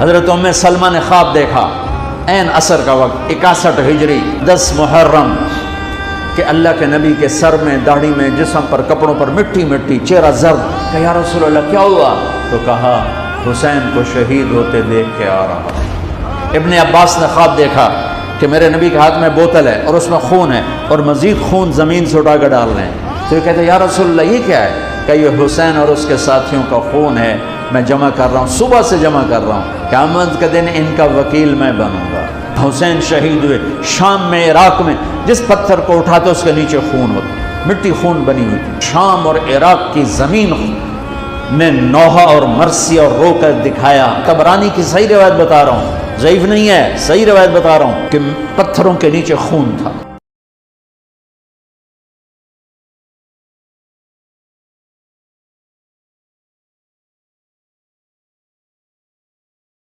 حضرت ام سلمہ نے خواب دیکھا عین عصر کا وقت 61 ہجری 10 محرم کہ اللہ کے نبی کے سر میں داڑھی میں جسم پر کپڑوں پر مٹی مٹی، چہرہ زرد. کہ یا رسول اللہ کیا ہوا؟ تو کہا حسین کو شہید ہوتے دیکھ کے آ رہا. ابن عباس نے خواب دیکھا کہ میرے نبی کے ہاتھ میں بوتل ہے اور اس میں خون ہے اور مزید خون زمین سے اٹھا کر ڈال رہے ہیں. تو یہ کہتے ہیں یا رسول اللہ یہ کیا ہے؟ کہ یہ حسین اور اس کے ساتھیوں کا خون ہے، میں جمع کر رہا ہوں، صبح سے جمع کر رہا ہوں، قیامت کے دن ان کا وکیل میں بنوں گا. حسین شہید ہوئے شام میں، عراق میں. جس پتھر کو اٹھاتے اس کے نیچے خون ہوتا، مٹی خون بنی ہوئی. شام اور عراق کی زمین میں نوحہ اور مرثیہ اور رو کر دکھایا. طبرانی کی صحیح روایت بتا رہا ہوں، ضعیف نہیں ہے، صحیح روایت بتا رہا ہوں کہ پتھروں کے نیچے خون تھا.